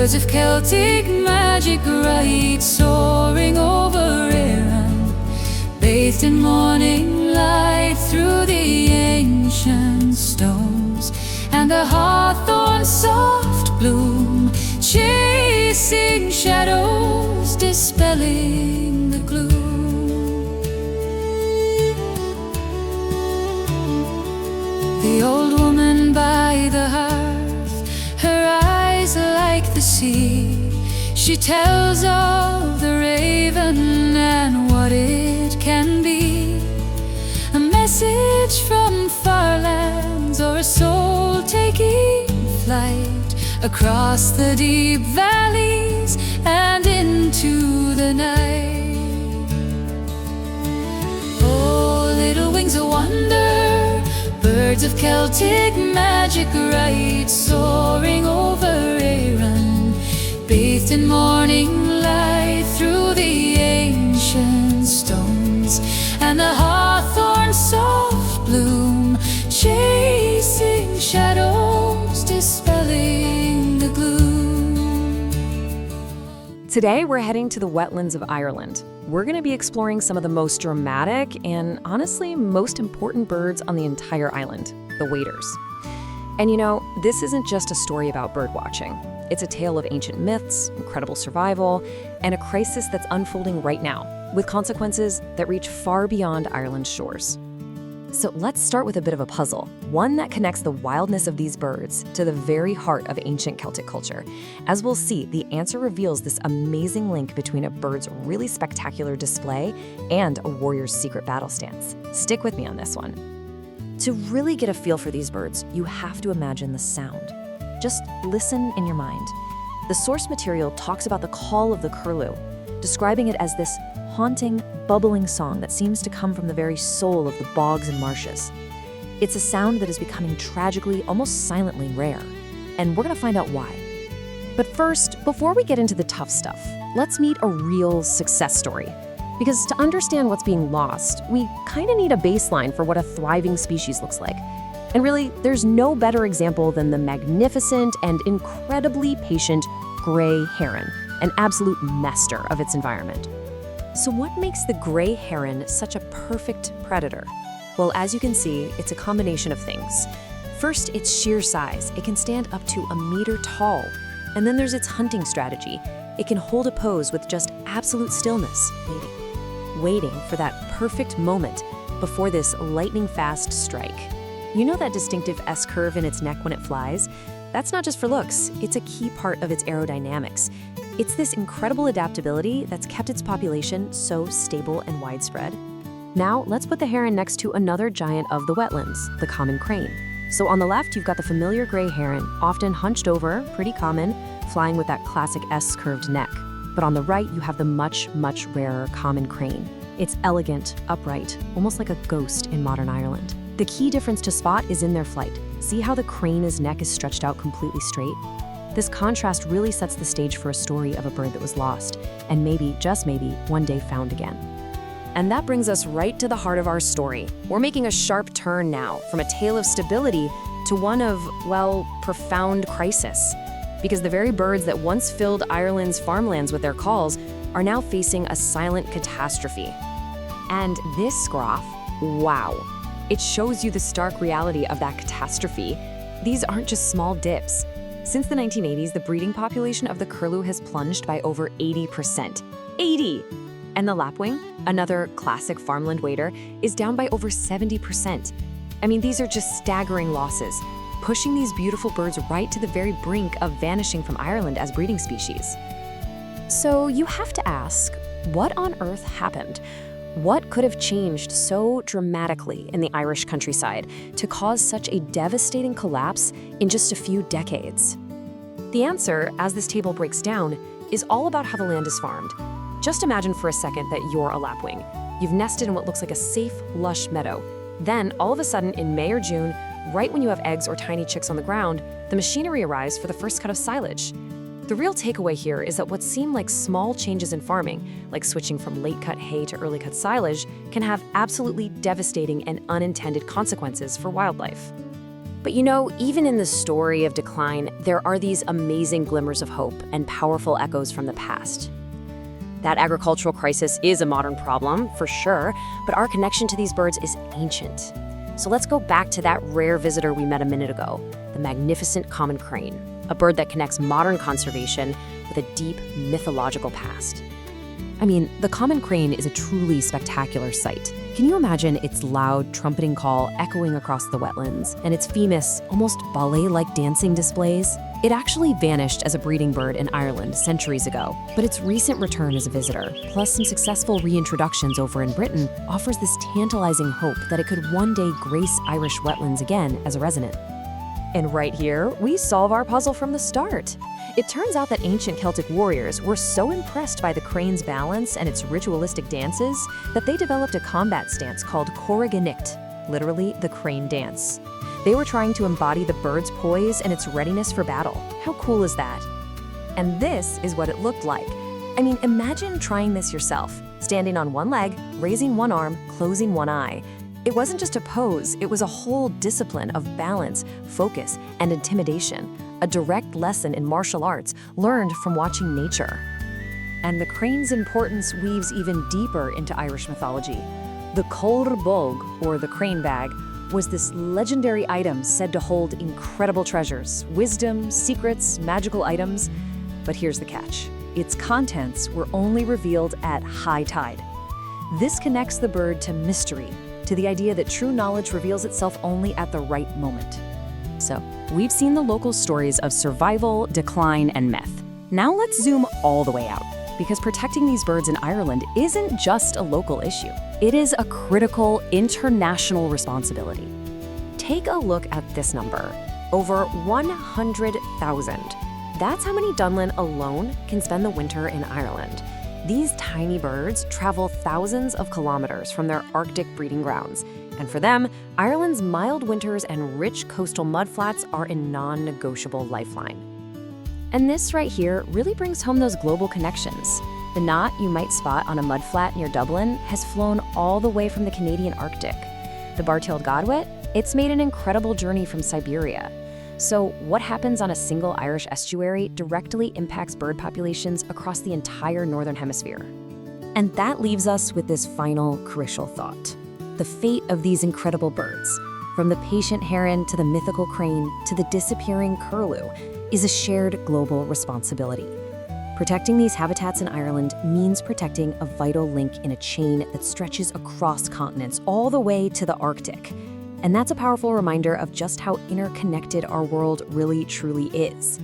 Birds of Celtic magic ride, soaring over Herons, bathed in morning light through the ancient stones, and the hawthorn's soft bloom, chasing shadows, dispelling the gloom. The old woman by the hearth, her eyes like the sea, she tells of the raven and what it can be. A message from far lands, or a soul taking flight across the deep valleys and into the night. Oh, little wings of wonder, birds of Celtic magic ride, soaring over Herons, bathed in morning light through the ancient stones, and the hawthorn's soft bloom, chasing shadows, dispelling the gloom. Today, we're heading to the wetlands of Ireland. We're going to be exploring some of the most dramatic and, honestly, most important birds on the entire island, the waders. And you know, this isn't just a story about bird watching. It's a tale of ancient myths, incredible survival, and a crisis that's unfolding right now, with consequences that reach far beyond Ireland's shores. So let's start with a bit of a puzzle, one that connects the wildness of these birds to the very heart of ancient Celtic culture. As we'll see, the answer reveals this amazing link between a bird's really spectacular display and a warrior's secret battle stance. Stick with me on this one. To really get a feel for these birds, you have to imagine the sound. Just listen in your mind. The source material talks about the call of the curlew, describing it as this haunting, bubbling song that seems to come from the very soul of the bogs and marshes. It's a sound that is becoming tragically, almost silently rare, and we're gonna find out why. But first, before we get into the tough stuff, let's meet a real success story. Because to understand what's being lost, we kind of need a baseline for what a thriving species looks like. And really, there's no better example than the magnificent and incredibly patient Grey Heron, an absolute master of its environment. So what makes the Grey Heron such a perfect predator? Well, as you can see, it's a combination of things. First, its sheer size. It can stand up to 1 meter tall. And then there's its hunting strategy. It can hold a pose with just absolute stillness, waiting for that perfect moment before this lightning-fast strike. You know that distinctive S-curve in its neck when it flies? That's not just for looks, it's a key part of its aerodynamics. It's this incredible adaptability that's kept its population so stable and widespread. Now, let's put the heron next to another giant of the wetlands, the common crane. So on the left, you've got the familiar Grey Heron, often hunched over, pretty common, flying with that classic S-curved neck. But on the right, you have the much, much rarer common crane. It's elegant, upright, almost like a ghost in modern Ireland. The key difference to spot is in their flight. See how the crane's neck is stretched out completely straight? This contrast really sets the stage for a story of a bird that was lost, and maybe, just maybe, one day found again. And that brings us right to the heart of our story. We're making a sharp turn now, from a tale of stability to one of, well, profound crisis. Because the very birds that once filled Ireland's farmlands with their calls are now facing a silent catastrophe. And this scruff, wow. It shows you the stark reality of that catastrophe. These aren't just small dips. Since the 1980s, the breeding population of the curlew has plunged by over 80%. 80! And the lapwing, another classic farmland wader, is down by over 70%. I mean, these are just staggering losses, pushing these beautiful birds right to the very brink of vanishing from Ireland as breeding species. So you have to ask, what on earth happened? What could have changed so dramatically in the Irish countryside to cause such a devastating collapse in just a few decades? The answer, as this table breaks down, is all about how the land is farmed. Just imagine for a second that you're a lapwing. You've nested in what looks like a safe, lush meadow. Then, all of a sudden, in May or June, right when you have eggs or tiny chicks on the ground, the machinery arrives for the first cut of silage. The real takeaway here is that what seem like small changes in farming, like switching from late-cut hay to early-cut silage, can have absolutely devastating and unintended consequences for wildlife. But you know, even in the story of decline, there are these amazing glimmers of hope and powerful echoes from the past. That agricultural crisis is a modern problem, for sure, but our connection to these birds is ancient. So let's go back to that rare visitor we met a minute ago, the magnificent common crane, a bird that connects modern conservation with a deep mythological past. I mean, the common crane is a truly spectacular sight. Can you imagine its loud, trumpeting call echoing across the wetlands, and its famous, almost ballet-like dancing displays? It actually vanished as a breeding bird in Ireland centuries ago, but its recent return as a visitor, plus some successful reintroductions over in Britain, offers this tantalizing hope that it could one day grace Irish wetlands again as a resident. And right here, we solve our puzzle from the start. It turns out that ancient Celtic warriors were so impressed by the crane's balance and its ritualistic dances that they developed a combat stance called Corr Réisc, literally the crane dance. They were trying to embody the bird's poise and its readiness for battle. How cool is that? And this is what it looked like. I mean, imagine trying this yourself, standing on one leg, raising one arm, closing one eye. It wasn't just a pose, it was a whole discipline of balance, focus, and intimidation, a direct lesson in martial arts learned from watching nature. And the crane's importance weaves even deeper into Irish mythology. The Corr Réisc, or the crane bag, was this legendary item said to hold incredible treasures, wisdom, secrets, magical items. But here's the catch. Its contents were only revealed at high tide. This connects the bird to mystery, to the idea that true knowledge reveals itself only at the right moment. So, we've seen the local stories of survival, decline, and myth. Now let's zoom all the way out, because protecting these birds in Ireland isn't just a local issue. It is a critical international responsibility. Take a look at this number, over 100,000. That's how many Dunlin alone can spend the winter in Ireland. These tiny birds travel thousands of kilometers from their Arctic breeding grounds, and for them, Ireland's mild winters and rich coastal mudflats are a non-negotiable lifeline. And this right here really brings home those global connections. The knot you might spot on a mudflat near Dublin has flown all the way from the Canadian Arctic. The bar-tailed godwit, it's made an incredible journey from Siberia. So what happens on a single Irish estuary directly impacts bird populations across the entire Northern Hemisphere. And that leaves us with this final crucial thought. The fate of these incredible birds, from the patient heron to the mythical crane to the disappearing curlew, is a shared global responsibility. Protecting these habitats in Ireland means protecting a vital link in a chain that stretches across continents all the way to the Arctic. And that's a powerful reminder of just how interconnected our world really truly is.